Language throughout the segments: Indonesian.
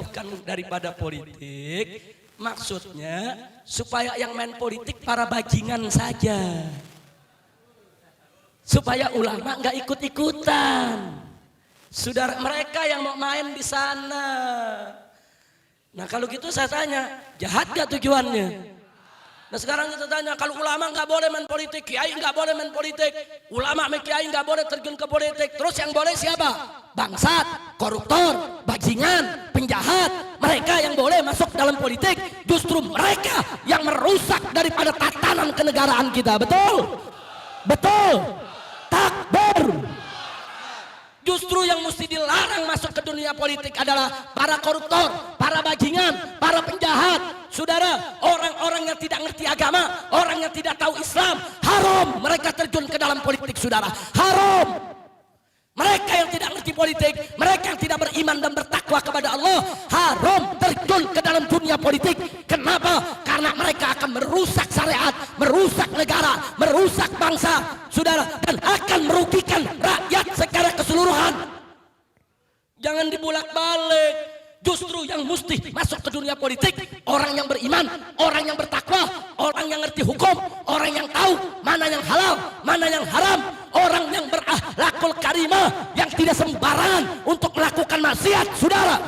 menjauhkan daripada politik, maksudnya supaya yang main politik para bajingan saja. Supaya ulama nggak ikut-ikutan. Saudara, mereka yang mau main di sana. Nah kalau gitu saya tanya, jahat gak tujuannya? Nah sekarang kita tanya, kalau ulama nggak boleh main politik, kiai nggak boleh main politik, ulama sama kiai nggak boleh terjun ke politik, terus yang boleh siapa? Bangsat, koruptor, bajingan, penjahat. Mereka yang boleh masuk dalam politik, justru mereka yang merusak daripada tatanan kenegaraan kita. Betul? Betul? Takbir. Justru yang mesti dilarang masuk ke dunia politik adalah para koruptor, para bajingan, para penjahat. Saudara, orang-orang yang tidak ngerti agama, orang yang tidak tahu Islam, haram mereka terjun ke dalam politik, saudara. Haram. Mereka yang tidak ngerti politik, mereka yang tidak beriman dan bertakwa kepada Allah, haram terjun ke dalam dunia politik. Kenapa? Karena mereka akan merusak syariat, merusak negara, merusak bangsa, saudara, dan akan merugikan rakyat secara keseluruhan. Jangan dibulak-balik. Justru yang mesti masuk ke dunia politik orang yang beriman, orang yang bertakwa, orang yang ngerti hukum, orang yang tahu mana yang halal, mana yang haram, orang yang berakhlakul karimah, yang tidak sembarangan untuk melakukan maksiat, saudara.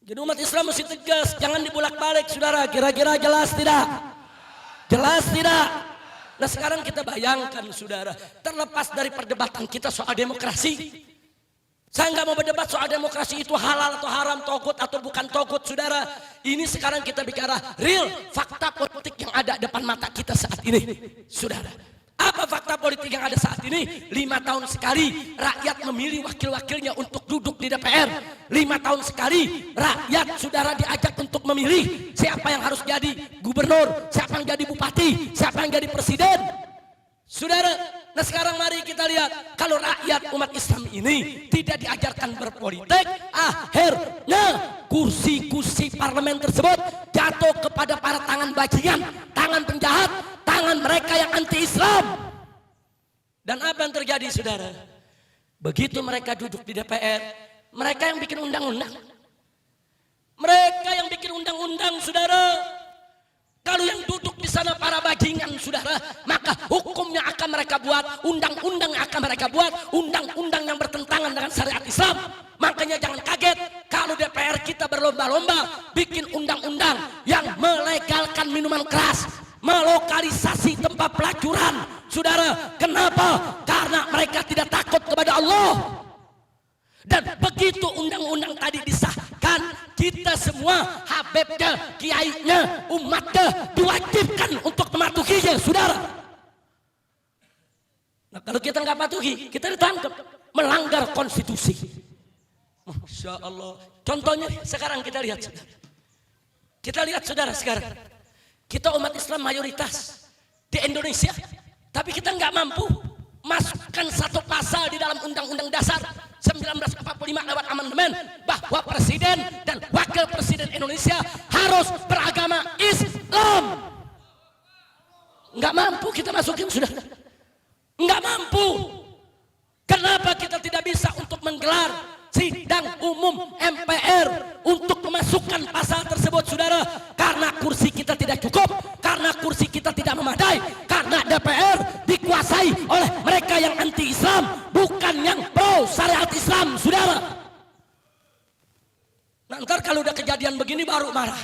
Jadi umat Islam mesti tegas, jangan dibulak-balik, saudara. Kira-kira jelas tidak? Jelas tidak? Nah sekarang kita bayangkan, saudara, terlepas dari perdebatan kita soal demokrasi, saya nggak mau berdebat soal demokrasi itu halal atau haram, togut atau bukan togut, saudara. Ini sekarang kita bicara real fakta politik yang ada depan mata kita saat ini, saudara. Apa fakta politik yang ada saat ini? 5 tahun sekali rakyat memilih wakil-wakilnya untuk duduk di DPR. 5 tahun sekali rakyat, saudara, diajak untuk memilih siapa yang harus jadi gubernur, siapa yang jadi bupati, siapa yang jadi presiden, saudara. Nah sekarang mari kita lihat, kalau rakyat umat Islam ini tidak diajarkan berpolitik, akhirnya kursi-kursi parlemen tersebut jatuh kepada para tangan bajingan, tangan penjahat, tangan mereka yang anti-Islam. Dan apa yang terjadi, saudara? Begitu mereka duduk di DPR, mereka yang bikin undang-undang. Mereka yang bikin undang-undang, saudara. Kalau yang duduk di sana para bajingan, saudara, maka hukumnya akan mereka buat, undang-undang akan mereka buat, undang-undang yang bertentangan dengan syariat Islam. Makanya jangan kaget kalau DPR kita berlomba-lomba bikin undang-undang yang melegalkan minuman keras, melokalisasi tempat pelacuran, saudara. Kenapa? Karena mereka tidak takut kepada Allah. Dan begitu undang-undang tadi disahkan, kita semua, habibnya, kiainya, umatnya diwajibkan untuk mematuhinya, saudara. Nah kalau kita nggak patuhi, kita ditangkap melanggar konstitusi. Masya Allah. Contohnya sekarang kita lihat, saudara. Kita lihat, saudara, sekarang kita umat Islam mayoritas di Indonesia, tapi kita nggak mampu masukkan satu pasal di dalam Undang-Undang Dasar 1945 lewat amandemen bahwa presiden dan wakil presiden Indonesia harus beragama Islam. Nggak mampu kita masukin, sudah. Nggak mampu. Kenapa kita tidak bisa untuk menggelar sidang umum MPR untuk memasukkan pasal tersebut, saudara? Karena kursi kita tidak cukup, karena kursi kita tidak memadai, karena DPR dikuasai oleh mereka yang anti-Islam, bukan yang pro syariat Islam, saudara. Nah ntar kalau udah kejadian begini baru marah.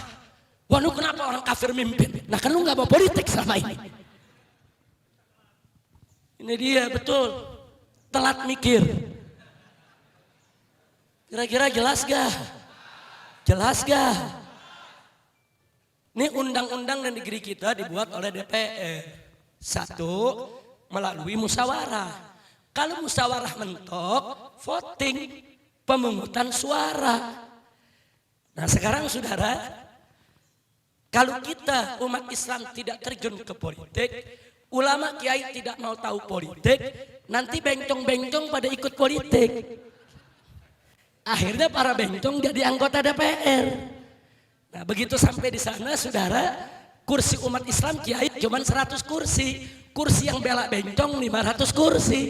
Wah lu kenapa orang kafir mimpin? Nah kan lu gak mau politik selama ini. Ini dia, betul, telat mikir. Kira-kira jelas gak? Jelas gak? Ini undang-undang dan negeri kita dibuat oleh DPR. Satu, melalui musyawarah. Kalau musyawarah mentok, voting, pemungutan suara. Nah sekarang, saudara, kalau kita umat Islam tidak terjun ke politik, ulama kiai tidak mau tahu politik, nanti bencong-bencong pada ikut politik. Akhirnya para bencong jadi anggota DPR. Nah begitu sampai di sana, saudara, kursi umat Islam kiai cuma 100 kursi. Kursi yang bela bencong 500 kursi.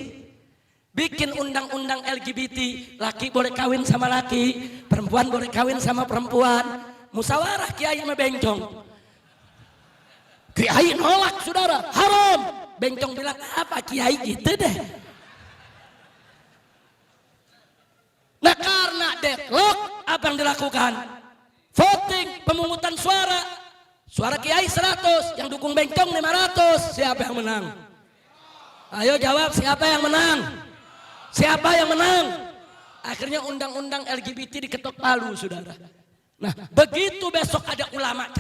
bikin undang-undang LGBT, laki boleh kawin sama laki, perempuan boleh kawin sama perempuan. Musyawarah kiai sama bencong. Kiai nolak saudara, haram. Bencong bilang apa kiai gitu deh. Nah karena deadlock, apa yang dilakukan? Voting, pemungutan suara. Suara kiai 100, yang dukung bencong 500. Siapa yang menang? Ayo jawab, siapa yang menang? Siapa yang menang? Akhirnya undang-undang LGBT diketok palu saudara. Nah begitu besok ada ulama